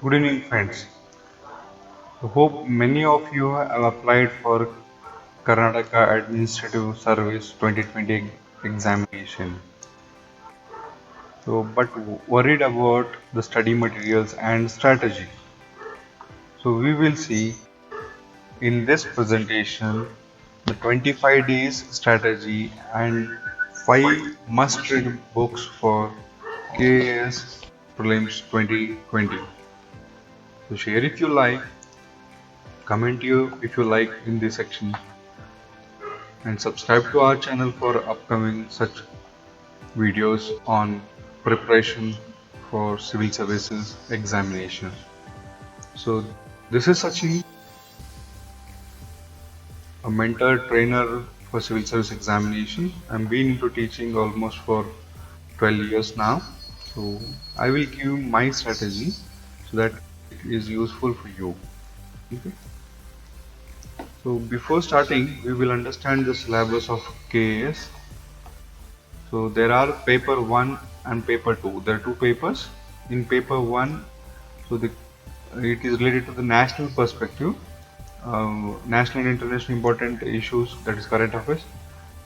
Good evening, friends. I hope many of you have applied for Karnataka Administrative Service 2020 examination. But worried about the study materials and strategy. So, we will see in this presentation the 25 days strategy and 5 must read books for KAS Prelims 2020. So, share if you like, comment you if you like in this section, and subscribe to our channel for upcoming such videos on preparation for civil services examination. So this is Sachin, a mentor trainer for civil service examination. I'm been into teaching almost for 12 years now. So I will give you my strategy so that it is useful for you. Okay. So before starting, we will understand the syllabus of KAS. So there are paper 1 and paper 2. There are two papers. In paper 1, it is related to the national perspective, national and international important issues, that is current affairs.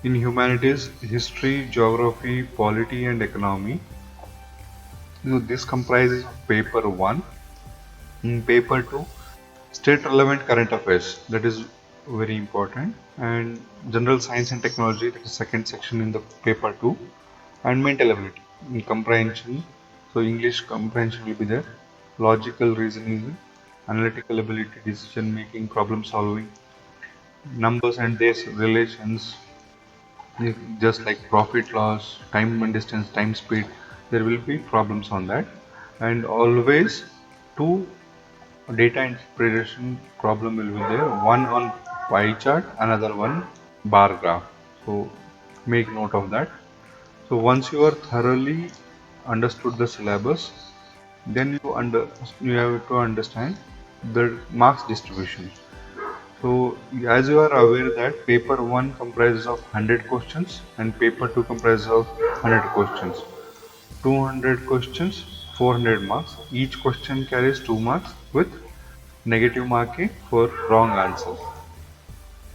In humanities, history, geography, polity and economy. This comprises of paper 1. In paper 2, state relevant current affairs, that is very important, and general science and technology, that is second section in the paper 2, and mental ability in comprehension. So English comprehension will be there, logical reasoning, analytical ability, decision making, problem solving, numbers and their relations, just like profit loss, time and distance, time speed, there will be problems on that. And always two data interpretation problem will be there, one on pie chart, another one bar graph. So make note of that. So once you are thoroughly understood the syllabus, then you have to understand the marks distribution. So as you are aware that paper 1 comprises of 100 questions and paper 2 comprises of 100 questions. 200 questions, 400 marks. Each question carries 2 marks with negative marking for wrong answers.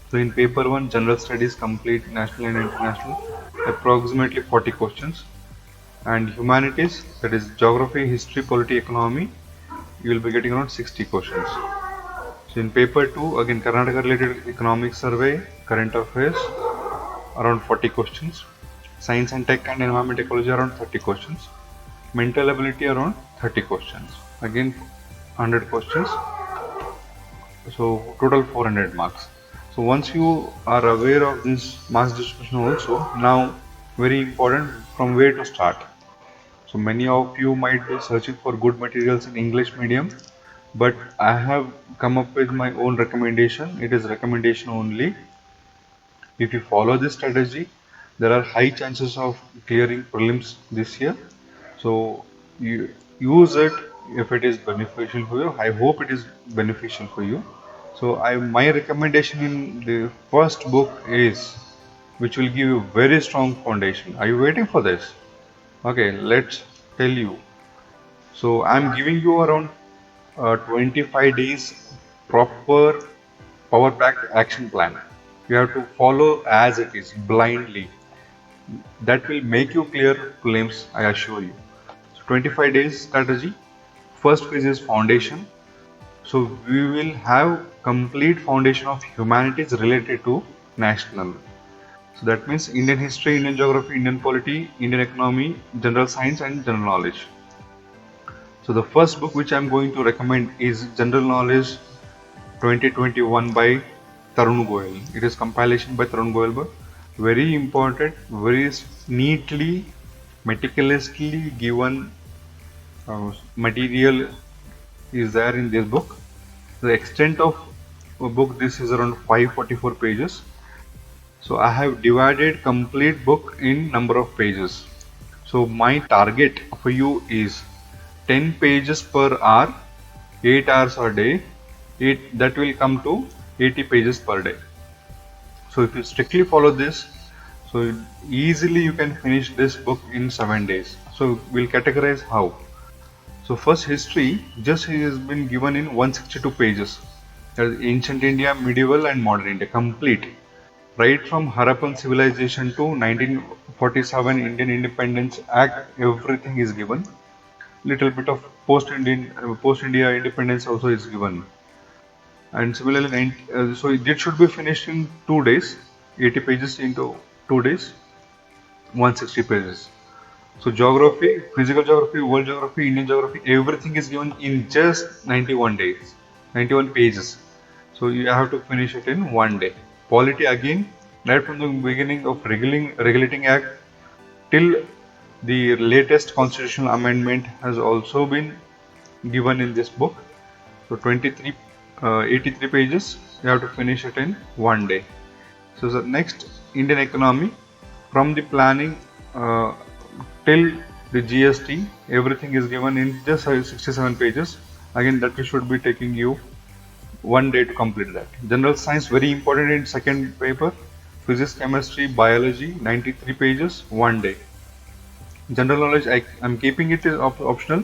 So in paper 1, general studies, complete national and international, approximately 40 questions. And humanities, that is geography, history, polity, economy, you will be getting around 60 questions. So in paper 2, again Karnataka related economic survey, current affairs, around 40 questions. Science and tech and environment ecology, around 30 questions. Mental ability, around 30 questions. Again 100 questions. So total 400 marks. So once you are aware of this marks distribution also, now very important, from where to start. So many of you might be searching for good materials in English medium, but I have come up with my own recommendation. It is recommendation only. If you follow this strategy, there are high chances of clearing prelims this year. So you use it if it is beneficial for you. I hope it is beneficial for you. So my recommendation in the first book is, which will give you very strong foundation. Are you waiting for this? Okay, let's tell you. So I'm giving you around 25 days proper power packed action plan. You have to follow as it is blindly. That will make you clear claims, I assure you. So 25 days strategy. First phase is foundation. So we will have complete foundation of humanities related to national. So that means Indian history, Indian geography, Indian polity, Indian economy, general science and general knowledge. So the first book which I am going to recommend is General Knowledge 2021 by Tarun Goyal. It is compilation by Tarun Goyal, but very important, very neatly, meticulously given material is there in this book. The extent of a book, this is around 544 pages. So I have divided complete book in number of pages. So my target for you is 10 pages per hour, 8 hours a day. That will come to 80 pages per day. So if you strictly follow this, so easily you can finish this book in 7 days. So we'll categorize how. So first history just has been given in 162 pages. That is ancient India, medieval and modern India, complete. Right from Harappan civilization to 1947 Indian Independence Act, everything is given. Little bit of post-India independence also is given. And similarly, so it should be finished in 2 days, 80 pages into 2 days, 160 pages. So geography, physical geography, world geography, Indian geography, everything is given in just 91 days, 91 pages. So you have to finish it in 1 day. Polity again, right from the beginning of Regulating Act till the latest constitutional amendment has also been given in this book. So 83 pages, you have to finish it in 1 day. So the next, Indian economy, from the planning till the GST, everything is given in just 67 pages. Again, that should be taking you 1 day to complete that. General science, very important in second paper. Physics, chemistry, biology, 93 pages, 1 day. General knowledge, I'm keeping it as optional.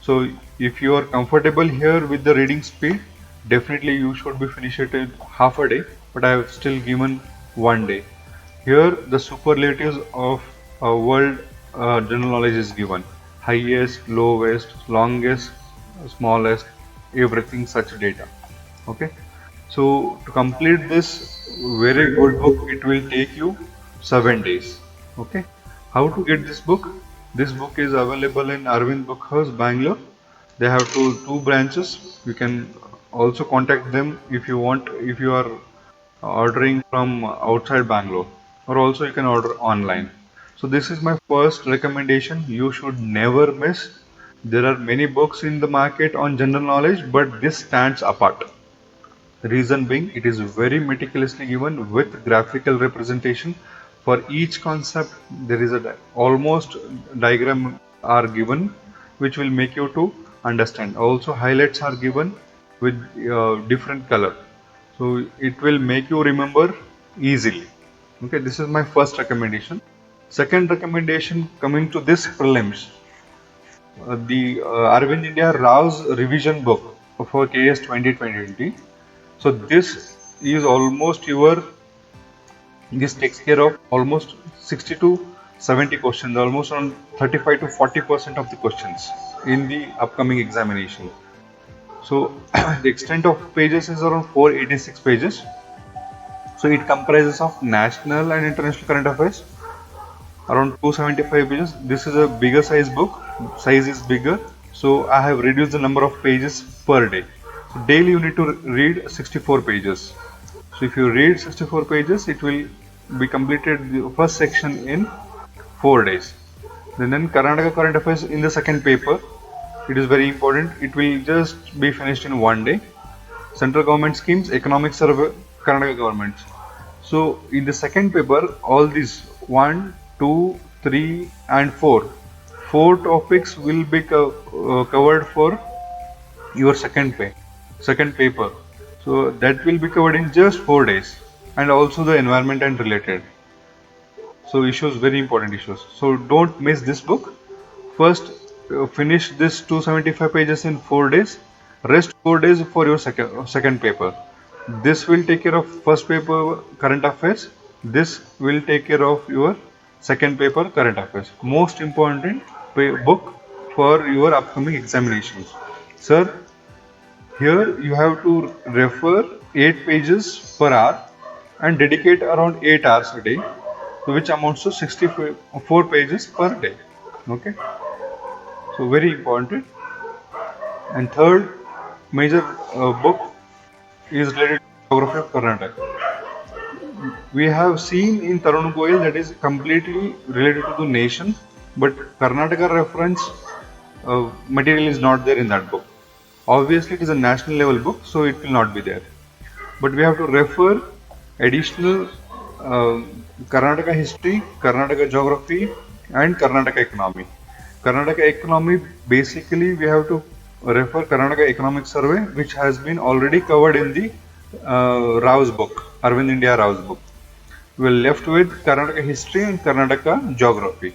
So if you are comfortable here with the reading speed, definitely you should be finished it in half a day, but I have still given 1 day. Here the superlatives of world general knowledge is given. Highest, lowest, longest, smallest, everything such data. Okay. So to complete this very good book, it will take you 7 days. Okay. How to get this book? This book is available in Arvind Book House, Bangalore. They have two branches. You can also contact them if you want, if you are ordering from outside Bangalore, or also you can order online. So this is my first recommendation. You should never miss. There are many books in the market on general knowledge, but this stands apart. Reason being, it is very meticulously given with graphical representation. For each concept, there is a almost diagram are given, which will make you to understand. Also, highlights are given with different color, so it will make you remember easily. Okay, this is my first recommendation. Second recommendation, coming to this prelims, the Arvind India Rao's revision book for KS 2020. So this takes care of almost 60 to 70 questions, almost around 35 to 40% of the questions in the upcoming examination. So the extent of pages is around 486 pages. So it comprises of national and international current affairs, around 275 pages. This is a bigger size book, size is bigger, so I have reduced the number of pages per day. So daily you need to read 64 pages. So if you read 64 pages, it will be completed the first section in 4 days. Then Karnataka current affairs in the second paper, it is very important. It will just be finished in 1 day. Central government schemes, economic survey, Karnataka government. So in the second paper, all these 1, 2, 3 and 4 topics will be covered for your second paper. So that will be covered in just 4 days, and also the environment and related. So issues, very important issues. So don't miss this book. First finish this 275 pages in 4 days. Rest 4 days for your second paper. This will take care of first paper current affairs. This will take care of your second paper current affairs. Most important book for your upcoming examinations. Sir, here you have to refer 8 pages per hour and dedicate around 8 hours a day, which amounts to 64 pages per day. Okay, so very important. And third major book is related to geography of Karnataka. We have seen in Tarun Goyal that is completely related to the nation, but Karnataka reference material is not there in that book. Obviously, it is a national level book, so it will not be there. But we have to refer additional Karnataka history, Karnataka geography, and Karnataka economy. Karnataka economy, basically, we have to refer Karnataka Economic Survey, which has been already covered in the Rao's book, Arvind India Rao's book. We are left with Karnataka history and Karnataka geography.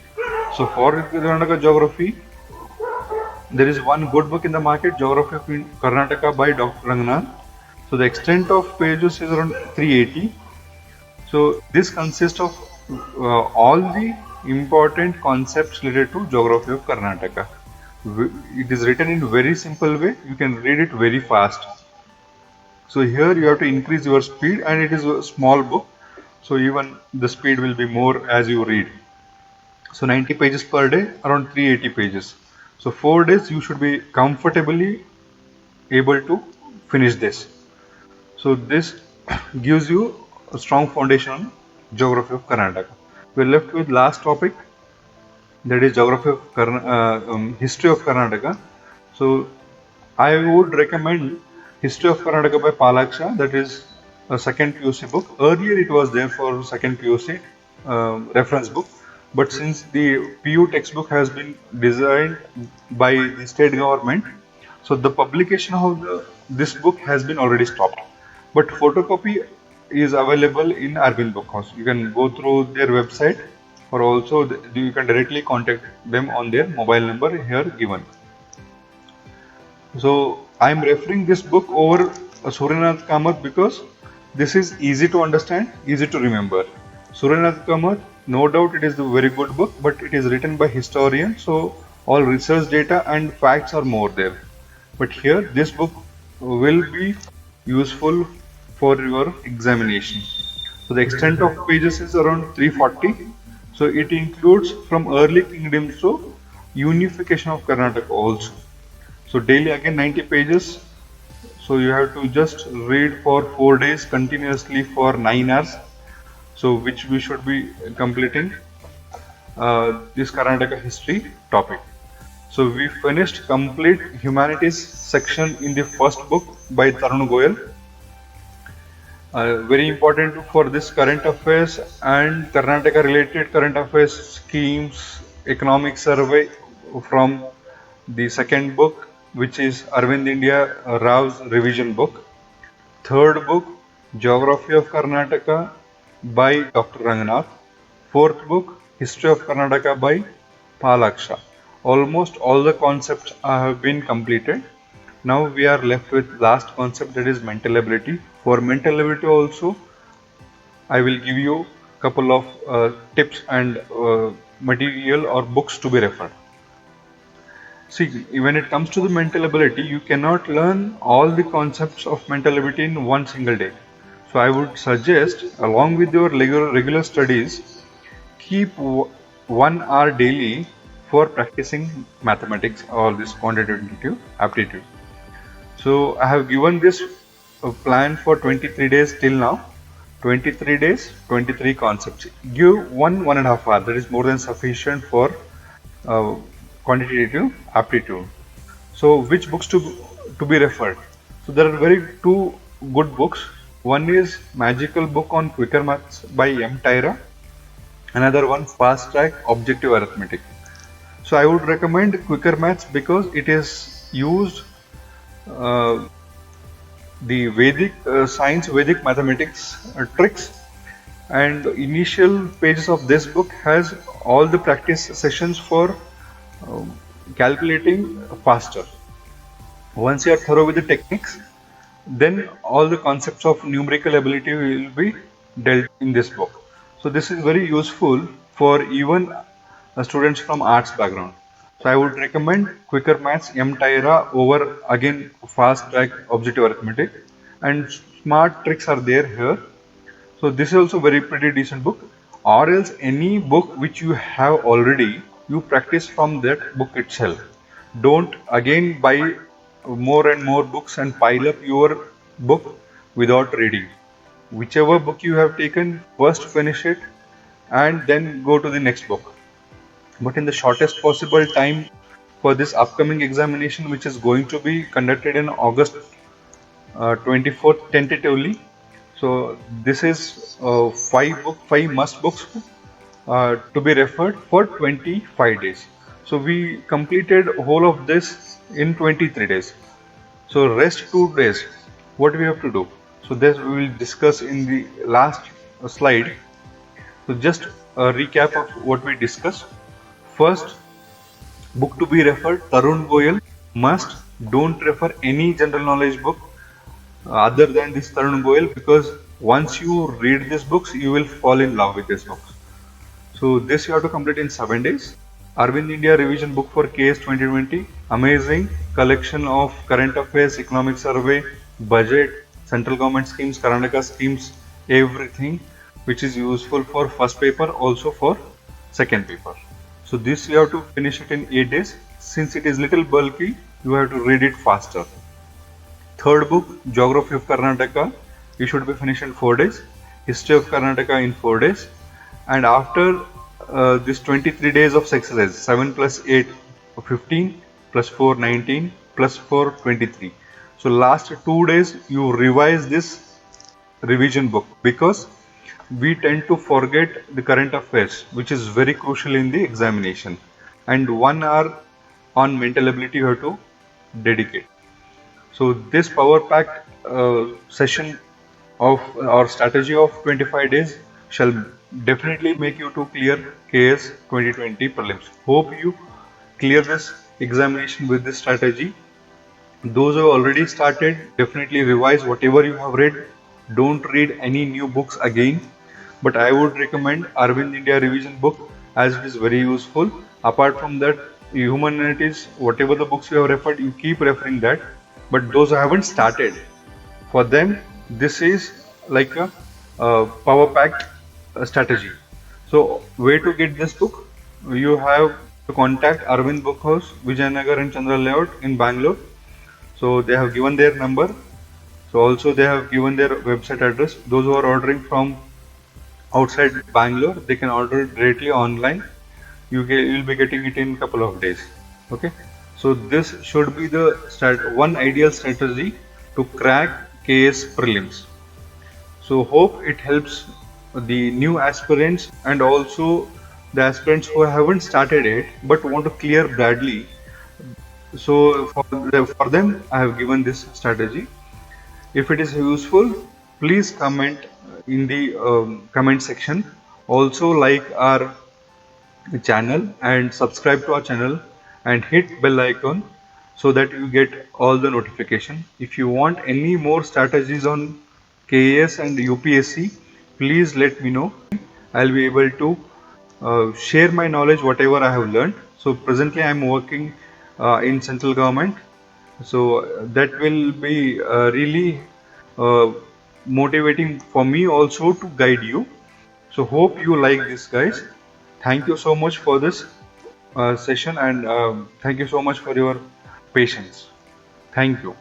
So for Karnataka geography, There is one good book in the market, Geography of Karnataka by Dr. Ranganath. So the extent of pages is around 380. So this consists of all the important concepts related to geography of Karnataka. It is written in very simple way. You can read it very fast. So here you have to increase your speed, and it is a small book. So even the speed will be more as you read. So 90 pages per day, around 380 pages. So 4 days you should be comfortably able to finish this. So this gives you a strong foundation on geography of Karnataka. We're left with last topic, that is geography of history of Karnataka. So I would recommend History of Karnataka by Palaksha. That is a second PUC book. Earlier it was there for second PUC reference book, but since the PU textbook has been designed by the state government, so the publication of this book has been already stopped. But photocopy is available in Arvind Book House. You can go through their website, or also you can directly contact them on their mobile number here given. So I am referring this book over Suryanath Kamath because this is easy to understand, easy to remember. Suryanath Kamath, no doubt it is a very good book, but it is written by historian, so all research data and facts are more there. But here this book will be useful for your examination. So the extent of pages is around 340. So it includes from early kingdoms to unification of Karnataka also. So daily again 90 pages. So you have to just read for 4 days continuously for 9 hours. So which we should be completing this Karnataka history topic. So we finished complete humanities section in the first book by Tarun Goyal. Very important for this current affairs and Karnataka related current affairs schemes, economic survey from the second book, which is Arvind India Rao's revision book. Third book, Geography of Karnataka by Dr. Ranganath. Fourth book, History of Karnataka by Palaksha. Almost all the concepts have been completed. Now we are left with last concept, that is mental ability. For mental ability also, I will give you couple of tips and material or books to be referred. See, when it comes to the mental ability, you cannot learn all the concepts of mental ability in one single day. So I would suggest, along with your regular studies, keep 1 hour daily for practicing mathematics or this quantitative aptitude. So I have given this plan for 23 days till now. 23 days, 23 concepts. Give 1.5 hours. That is more than sufficient for quantitative aptitude. So which books to be referred? So there are very two good books. One is Magical Book on Quicker Maths by M. Tyra. Another one, Fast Track Objective Arithmetic. So I would recommend Quicker Maths because it is used the Vedic science, Vedic mathematics tricks, and initial pages of this book has all the practice sessions for calculating faster. Once you are thorough with the techniques, then all the concepts of numerical ability will be dealt in this book. So this is very useful for even students from arts background. So I would recommend Quicker Maths M. Tyra over again Fast Track Objective Arithmetic, and smart tricks are there here. So this is also very pretty decent book. Or else any book which you have already, you practice from that book itself. Don't again buy more and more books and pile up your book without reading. Whichever book you have taken, first finish it and then go to the next book. But in the shortest possible time for this upcoming examination, which is going to be conducted in August 24th tentatively. So this is five must books to be referred for 25 days. So we completed whole of this in 23 days. So rest 2 days, what we have to do? So this we will discuss in the last slide. So just a recap of what we discussed. First, Book to be referred, Tarun Goyal. Must don't refer any general knowledge book other than this Tarun Goyal, because once you read these books, you will fall in love with these books. So this you have to complete in 7 days. Arvind India revision book for KS 2020. Amazing collection of current affairs, economic survey, budget, central government schemes, Karnataka schemes, everything which is useful for first paper, also for second paper. So this you have to finish it in 8 days. Since it is little bulky, you have to read it faster. Third book, Geography of Karnataka, you should be finished in 4 days. History of Karnataka in 4 days. And after this 23 days of exercise, 7 plus 8, 15, plus 4, 19, plus 4, 23. So last 2 days you revise this revision book, because we tend to forget the current affairs, which is very crucial in the examination. And 1 hour on mental ability you have to dedicate. So this power packed session of our strategy of 25 days shall definitely make you to clear KS 2020 prelims. Hope you clear this examination with this strategy. Those who have already started, definitely revise whatever you have read. Don't read any new books again. But I would recommend Arvind India revision book, as it is very useful. Apart from that, humanities, whatever the books you have referred, you keep referring that. But those who haven't started, for them, this is like a power packed strategy. So, way to get this book? You have to contact Arvind Book House, Vijayanagar and Chandra Layout in Bangalore. So they have given their number. So also they have given their website address. Those who are ordering from outside Bangalore, they can order directly online. You'll be getting it in a couple of days. Okay. So this should be the one ideal strategy to crack KS prelims. So hope it helps the new aspirants, and also the aspirants who haven't started it but want to clear Bradley. So for them, I have given this strategy. If it is useful, please comment in the comment section. Also like our channel and subscribe to our channel and hit bell icon so that you get all the notification. If you want any more strategies on KAS and UPSC, please let me know. I'll be able to share my knowledge, whatever I have learned. So presently I am working in central government, so that will be really uh, motivating for me also to guide you. So hope you like this, guys. Thank you so much for this session, and thank you so much for your patience. Thank you.